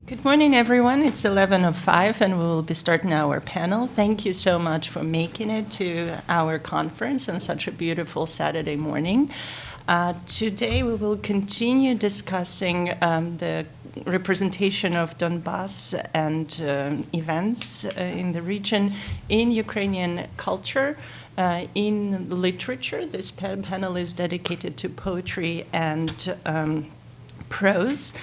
Good morning, everyone. It's 11:05, and we will be starting our panel. Thank you so much for making it to our conference on such a beautiful Saturday morning. Today, we will continue discussing the representation of Donbass and events in the region in Ukrainian culture, in literature. This panel is dedicated to poetry and prose.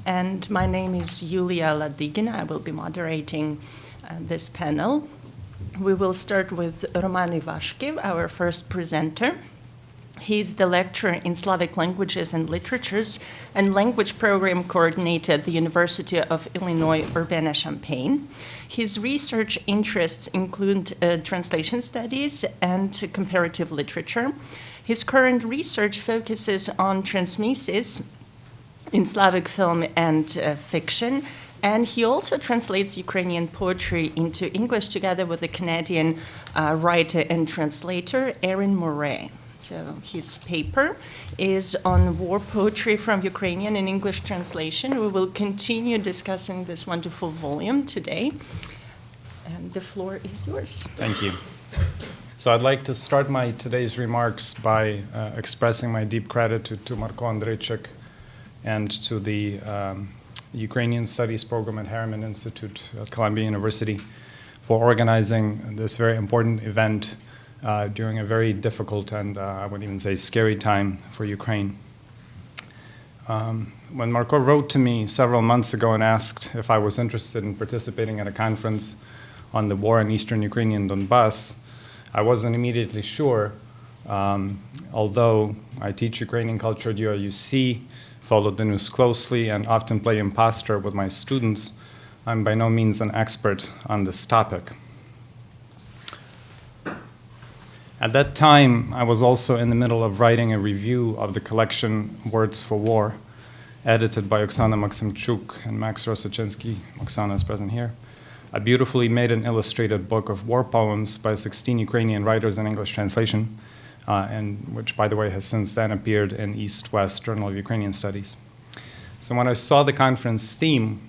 And my name is Yuliya Ladygina. I will be moderating this panel. We will start with Roman Ivashkiv, our first presenter. He's the lecturer in Slavic languages and literatures and language program coordinator at the University of Illinois Urbana-Champaign. His research interests include translation studies and comparative literature. His current research focuses on transmesis in Slavic film and fiction, and he also translates Ukrainian poetry into English together with a Canadian writer and translator, Erin Murray. So his paper is on war poetry from Ukrainian and English translation. We will continue discussing this wonderful volume today, and the floor is yours. Thank you. So I'd like to start today's remarks by expressing my deep gratitude to Marko Andrejczyk and to the Ukrainian Studies program at Harriman Institute at Columbia University for organizing this very important event during a very difficult and I would even say scary time for Ukraine. When Marko wrote to me several months ago and asked if I was interested in participating at a conference on the war in eastern Ukrainian Donbass, I wasn't immediately sure, although I teach Ukrainian culture at UIUC, follow the news closely, and often play imposter with my students, I'm by no means an expert on this topic. At that time, I was also in the middle of writing a review of the collection Words for War, edited by Oksana Maximchuk and Max Rosachinsky. Oksana is present here. A beautifully made and illustrated book of war poems by 16 Ukrainian writers in English translation, and which, by the way, has since then appeared in East-West Journal of Ukrainian Studies. So when I saw the conference theme,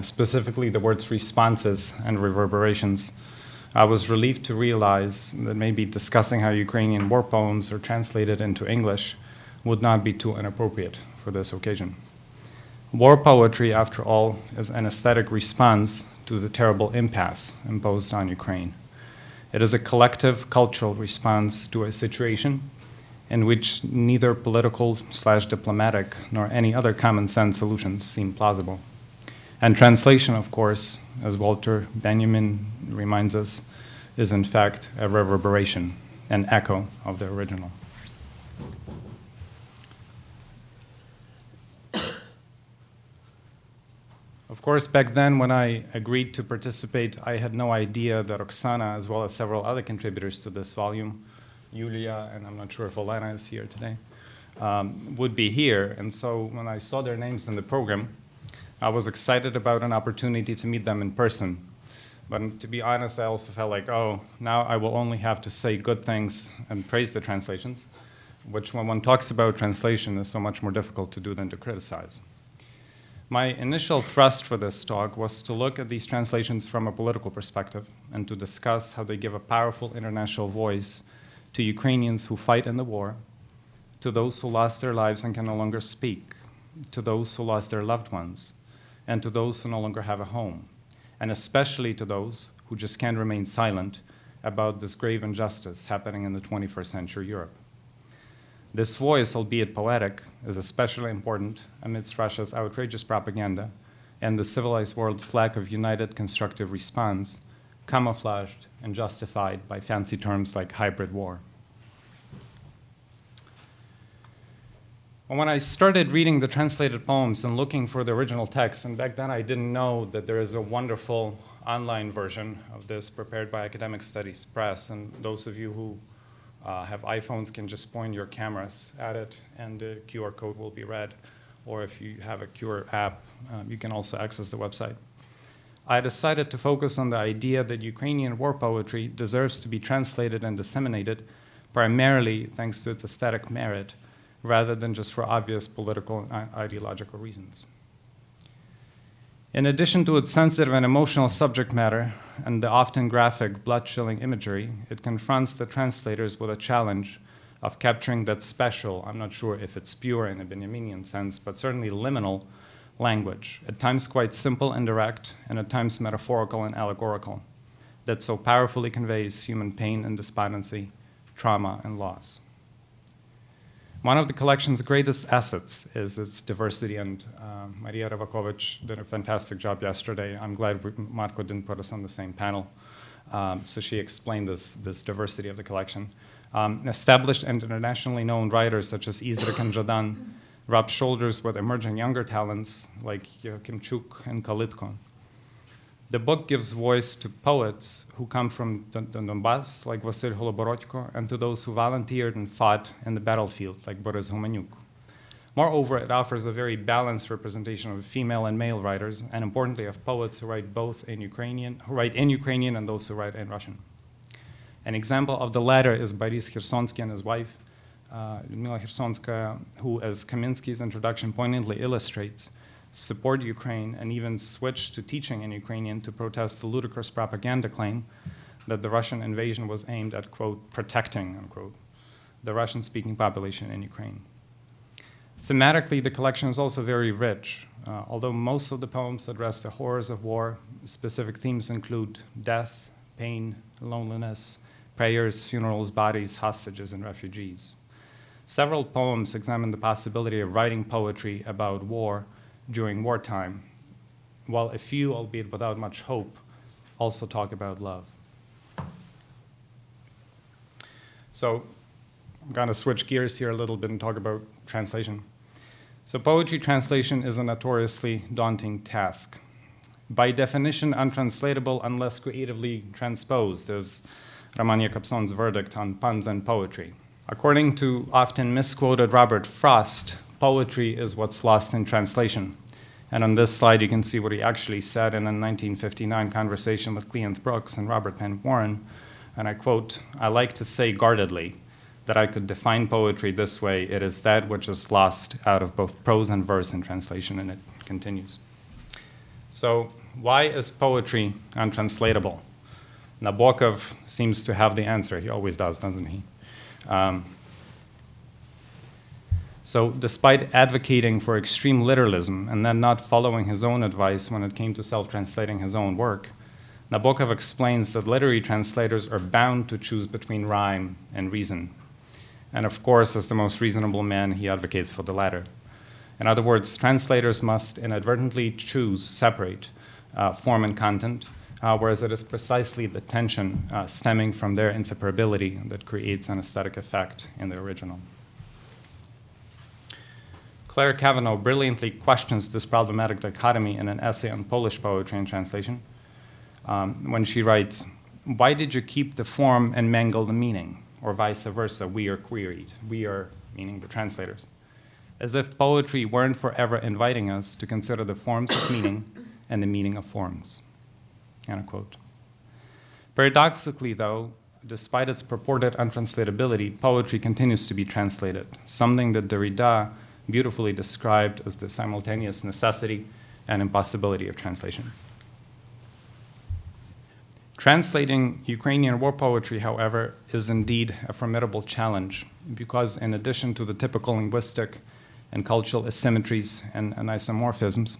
specifically the words responses and reverberations, I was relieved to realize that maybe discussing how Ukrainian war poems are translated into English would not be too inappropriate for this occasion. War poetry, after all, is an aesthetic response to the terrible impasse imposed on Ukraine. It is a collective cultural response to a situation in which neither political/diplomatic nor any other common sense solutions seem plausible. And translation, of course, as Walter Benjamin reminds us, is in fact a reverberation, an echo of the original. Of course, back then when I agreed to participate, I had no idea that Oksana, as well as several other contributors to this volume, Yuliya, and I'm not sure if Olena is here today, would be here. And so when I saw their names in the program, I was excited about an opportunity to meet them in person. But to be honest, I also felt like, oh, now I will only have to say good things and praise the translations, which when one talks about translation is so much more difficult to do than to criticize. My initial thrust for this talk was to look at these translations from a political perspective and to discuss how they give a powerful international voice to Ukrainians who fight in the war, to those who lost their lives and can no longer speak, to those who lost their loved ones, and to those who no longer have a home, and especially to those who just can't remain silent about this grave injustice happening in the 21st century Europe. This voice, albeit poetic, is especially important amidst Russia's outrageous propaganda and the civilized world's lack of united constructive response, camouflaged and justified by fancy terms like hybrid war. When I started reading the translated poems and looking for the original text, and back then I didn't know that there is a wonderful online version of this prepared by Academic Studies Press, and those of you who have iPhones can just point your cameras at it and the QR code will be read. Or if you have a QR app, you can also access the website. I decided to focus on the idea that Ukrainian war poetry deserves to be translated and disseminated primarily thanks to its aesthetic merit rather than just for obvious political and ideological reasons. In addition to its sensitive and emotional subject matter and the often graphic, blood-chilling imagery, it confronts the translators with a challenge of capturing that special, I'm not sure if it's pure in a Benjaminian sense, but certainly liminal language, at times quite simple and direct, and at times metaphorical and allegorical, that so powerfully conveys human pain and despondency, trauma and loss. One of the collection's greatest assets is its diversity, and Maria Ravakovic did a fantastic job yesterday. I'm glad Marko didn't put us on the same panel. So she explained this diversity of the collection. Established and internationally known writers such as Izrek and Žadan rub shoulders with emerging younger talents like Jakimchuk and Kalitko. The book gives voice to poets who come from the Donbass, like Vasil Holoborodko, and to those who volunteered and fought in the battlefield, like Boris Humaniuk. Moreover, it offers a very balanced representation of female and male writers, and importantly, of poets who write both in Ukrainian, and those who write in Russian. An example of the latter is Boris Khersonsky and his wife, Lyudmila Khersonskaya, who, as Kaminsky's introduction poignantly illustrates, support Ukraine and even switched to teaching in Ukrainian to protest the ludicrous propaganda claim that the Russian invasion was aimed at, quote, protecting, unquote, the Russian-speaking population in Ukraine. Thematically, the collection is also very rich. Although most of the poems address the horrors of war, specific themes include death, pain, loneliness, prayers, funerals, bodies, hostages, and refugees. Several poems examine the possibility of writing poetry about war during wartime, while a few, albeit without much hope, also talk about love. So I'm going to switch gears here a little bit and talk about translation. So poetry translation is a notoriously daunting task. By definition, untranslatable unless creatively transposed, is Roman Jakobson's verdict on puns and poetry. According to often misquoted Robert Frost, poetry is what's lost in translation. And on this slide, you can see what he actually said in a 1959 conversation with Cleanth Brooks and Robert Penn Warren. And I quote, "I like to say guardedly that I could define poetry this way: it is that which is lost out of both prose and verse in translation," and it continues. So why is poetry untranslatable? Nabokov seems to have the answer. He always does, doesn't he? So despite advocating for extreme literalism and then not following his own advice when it came to self-translating his own work, Nabokov explains that literary translators are bound to choose between rhyme and reason. And of course, as the most reasonable man, he advocates for the latter. In other words, translators must inadvertently separate form and content, whereas it is precisely the tension stemming from their inseparability that creates an aesthetic effect in the original. Claire Cavanaugh brilliantly questions this problematic dichotomy in an essay on Polish poetry and translation when she writes, "Why did you keep the form and mangle the meaning?" Or vice versa, we are queried. We are, meaning the translators. As if poetry weren't forever inviting us to consider the forms of meaning and the meaning of forms. End of quote. Paradoxically, though, despite its purported untranslatability, poetry continues to be translated, something that Derrida beautifully described as the simultaneous necessity and impossibility of translation. Translating Ukrainian war poetry, however, is indeed a formidable challenge because in addition to the typical linguistic and cultural asymmetries and isomorphisms,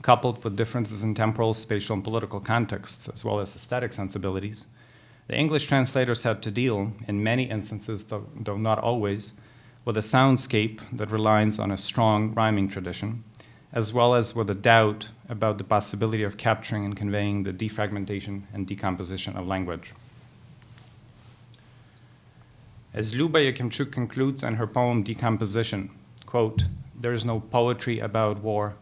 coupled with differences in temporal, spatial, and political contexts, as well as aesthetic sensibilities, the English translators had to deal, in many instances, though not always, with a soundscape that relies on a strong rhyming tradition, as well as with a doubt about the possibility of capturing and conveying the defragmentation and decomposition of language. As Luba Jakimchuk concludes in her poem Decomposition, quote, "There is no poetry about war,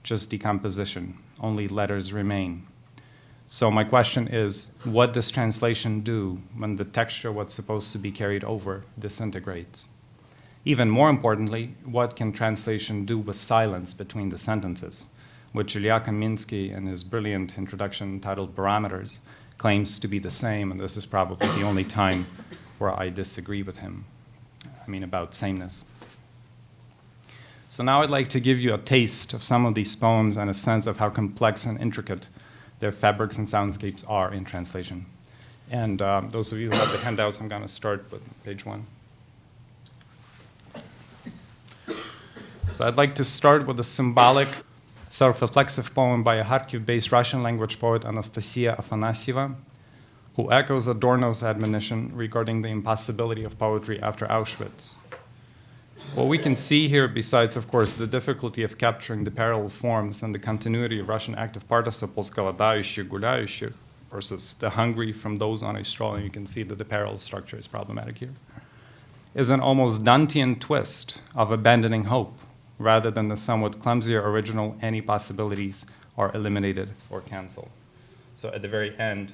just decomposition, only letters remain." So my question is, what does translation do when the texture what's supposed to be carried over disintegrates? Even more importantly, what can translation do with silence between the sentences, which Ilya Kaminsky, in his brilliant introduction entitled Barometers, claims to be the same, and this is probably the only time where I disagree with him, about sameness. So now I'd like to give you a taste of some of these poems and a sense of how complex and intricate their fabrics and soundscapes are in translation. And those of you who have the handouts, I'm going to start with page 1. So I'd like to start with a symbolic, self-reflexive poem by a Kharkiv-based Russian language poet, Anastasia Afanasieva, who echoes Adorno's admonition regarding the impossibility of poetry after Auschwitz. What we can see here, besides, of course, the difficulty of capturing the parallel forms and the continuity of Russian active participles, голодающих, гуляющих, versus the hungry from those on a stroll, and you can see that the parallel structure is problematic here, is an almost Dantean twist of abandoning hope, rather than the somewhat clumsier original any possibilities are eliminated or canceled. So at the very end,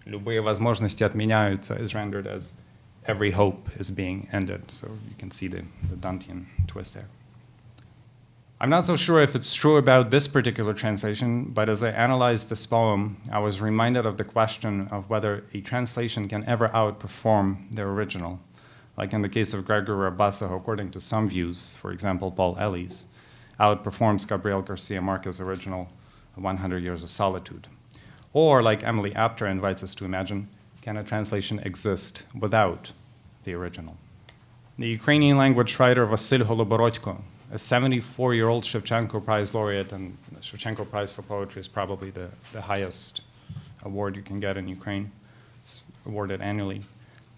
любые возможности отменяются is rendered as every hope is being ended. So you can see the Dantean twist there. I'm not so sure if it's true about this particular translation, but as I analyzed this poem, I was reminded of the question of whether a translation can ever outperform their original. Like in the case of Gregory Rabassa, who, according to some views, for example, Paul Ellis, outperforms Gabriel Garcia Marquez's original 100 Years of Solitude. Or, like Emily Apter invites us to imagine, can a translation exist without the original? The Ukrainian language writer Vasyl Holoborodko, a 74-year-old Shevchenko Prize laureate, and the Shevchenko Prize for Poetry is probably the highest award you can get in Ukraine. It's awarded annually.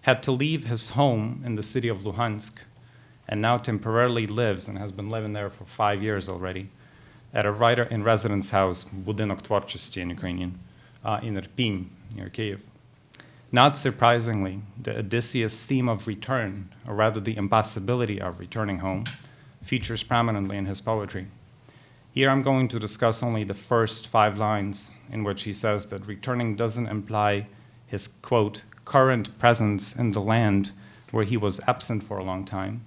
Had to leave his home in the city of Luhansk, and now temporarily lives, and has been living there for 5 years already, at a writer-in-residence house, Budynok Tворчості in Ukrainian, in Irpin, near Kyiv. Not surprisingly, the Odysseus theme of return, or rather the impossibility of returning home, features prominently in his poetry. Here I'm going to discuss only the first 5 lines in which he says that returning doesn't imply his, quote, current presence in the land where he was absent for a long time.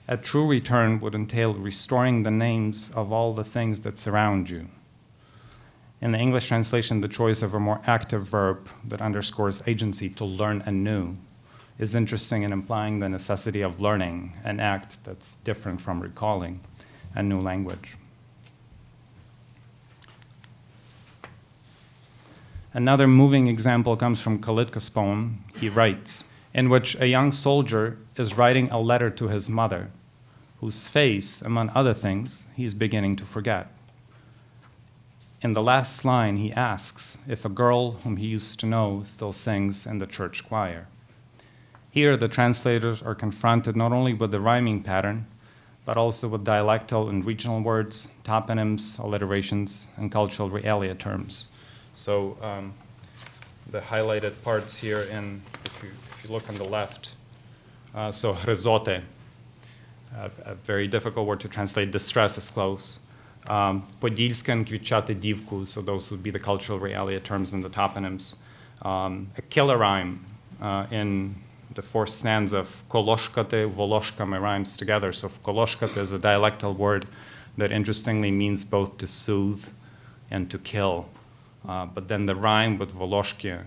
A true return would entail restoring the names of all the things that surround you. In the English translation, the choice of a more active verb that underscores agency to learn anew is interesting in implying the necessity of learning an act that's different from recalling a new language. Another moving example comes from Kalitka's poem, He Writes, in which a young soldier is writing a letter to his mother, whose face, among other things, he's beginning to forget. In the last line, he asks if a girl whom he used to know still sings in the church choir. Here, the translators are confronted not only with the rhyming pattern, but also with dialectal and regional words, toponyms, alliterations, and cultural realia terms. So the highlighted parts here, if you look on the left, so hryzote, a very difficult word to translate, distress is close. Подільська квітчати дівку, so those would be the cultural realia terms and the toponyms. A killer rhyme in the 4th stanza of koloshkate, voloshkame rhymes together. So koloshkate is a dialectal word that interestingly means both to soothe and to kill. But then the rhyme with voloshke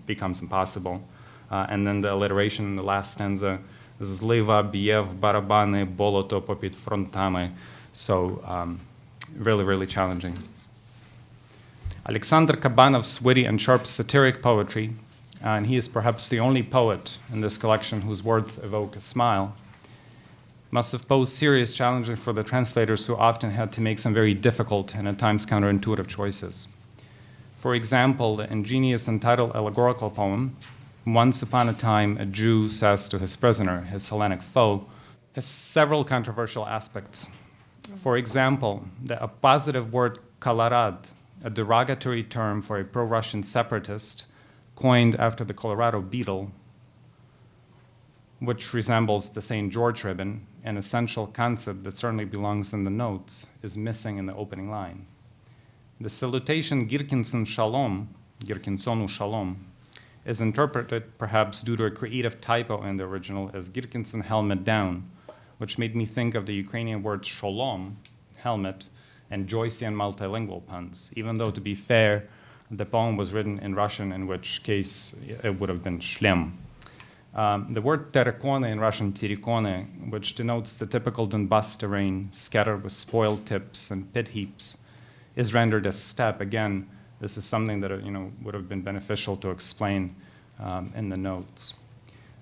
becomes impossible. And then the alliteration in the last stanza, zliva b'ye v barabani boloto popід frontami. So really, really challenging. Alexander Kabanov's witty and sharp satiric poetry, and he is perhaps the only poet in this collection whose words evoke a smile, must have posed serious challenges for the translators who often had to make some very difficult and at times counterintuitive choices. For example, the ingenious and titled allegorical poem, Once Upon a Time a Jew Says to His Prisoner, his Hellenic foe, has several controversial aspects. For example, the appositive word kalarad, a derogatory term for a pro-Russian separatist coined after the Colorado beetle, which resembles the St. George ribbon, an essential concept that certainly belongs in the notes, is missing in the opening line. The salutation Girkinson Shalom, Girkinsonu Shalom, is interpreted perhaps due to a creative typo in the original as Girkinson helmet down, which made me think of the Ukrainian words shalom, helmet, and Joycean multilingual puns, even though, to be fair, the poem was written in Russian, in which case it would have been shlem. The word terikone in Russian tirikone, which denotes the typical Donbas terrain scattered with spoiled tips and pit heaps, is rendered as steppe. Again, this is something that would have been beneficial to explain in the notes.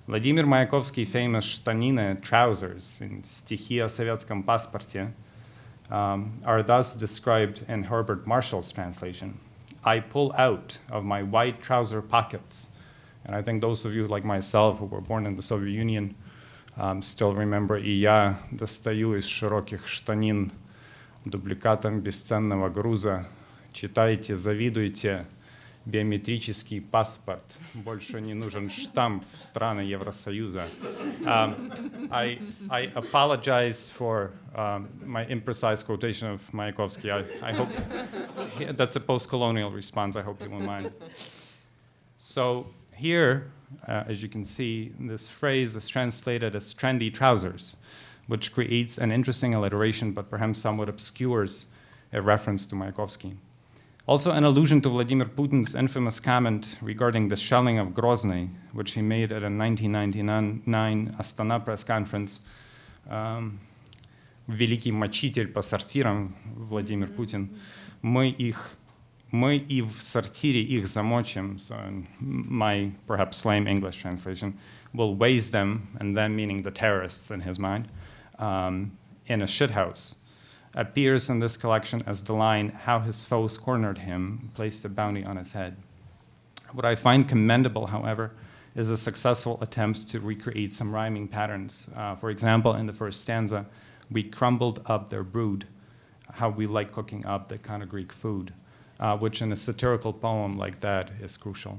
Vladimir Mayakovsky's famous shtanine trousers in Stichia o Sovietskom pasporte are thus described in Herbert Marshall's translation. I pull out of my white trouser pockets. And I think those of you like myself who were born in the Soviet Union still remember «И я достаю из широких штанин дубликатом бесценного груза. Читайте, завидуйте, биометрический паспорт. Больше не нужен штамп в страны Евросоюза». I apologize for my imprecise quotation of Mayakovsky. I hope that's a post-colonial response. I hope you won't mind. So here, as you can see, this phrase is translated as trendy trousers, which creates an interesting alliteration, but perhaps somewhat obscures a reference to Mayakovsky. Also an allusion to Vladimir Putin's infamous comment regarding the shelling of Grozny, which he made at a 1999 Astana press conference. Великий мочитель по сортирам, Владимир Путин. Мы и в сортире их замочим, so in my perhaps lame English translation, will waste them, and them meaning the terrorists in his mind, in a shithouse, appears in this collection as the line, how his foes cornered him, placed a bounty on his head. What I find commendable, however, is a successful attempt to recreate some rhyming patterns. For example, in the first stanza, we crumbled up their brood, how we like cooking up that kind of Greek food. Which in a satirical poem like that is crucial.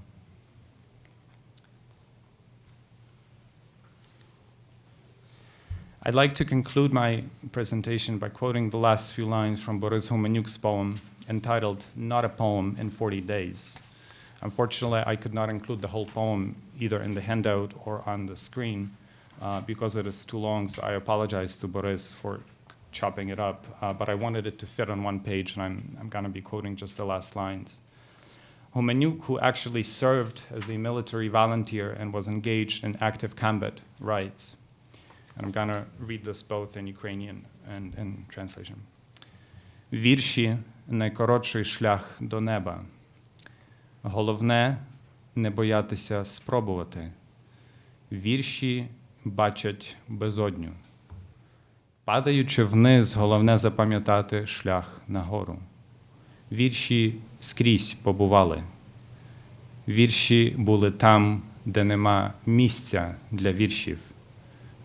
I'd like to conclude my presentation by quoting the last few lines from Boris Homeniuk's poem entitled Not a Poem in 40 Days. Unfortunately, I could not include the whole poem either in the handout or on the screen because it is too long, so I apologize to Boris for chopping it up, but I wanted it to fit on one page, and I'm going to be quoting just the last lines. Homeniuk, who actually served as a military volunteer and was engaged in active combat, writes, and I'm going to read this both in Ukrainian and in translation. Вірші – найкоротший шлях до неба. Головне – не боятися спробувати. Вірші бачать безодню. Падаючи вниз, головне запам'ятати шлях нагору. Вірші скрізь побували. Вірші були там, де нема місця для віршів.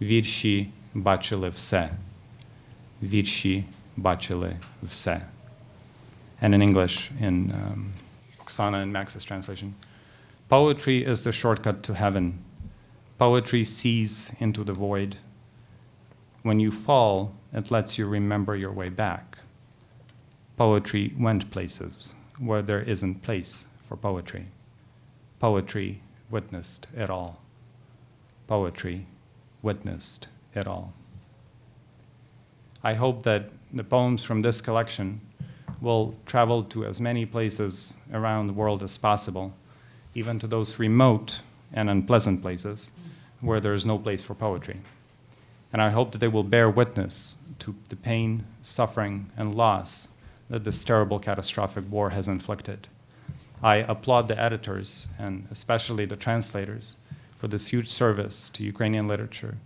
Вірші бачили все. Вірші бачили все. And in English, in Oksana and Max's translation, poetry is the shortcut to heaven. Poetry sees into the void. When you fall, it lets you remember your way back. Poetry went places where there isn't place for poetry. Poetry witnessed it all. Poetry witnessed it all. I hope that the poems from this collection will travel to as many places around the world as possible, even to those remote and unpleasant places where there is no place for poetry. And I hope that they will bear witness to the pain, suffering, and loss that this terrible catastrophic war has inflicted. I applaud the editors, and especially the translators, for this huge service to Ukrainian literature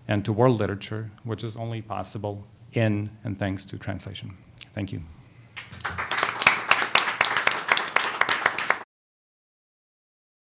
and to world literature, which is only possible in and thanks to translation. Thank you.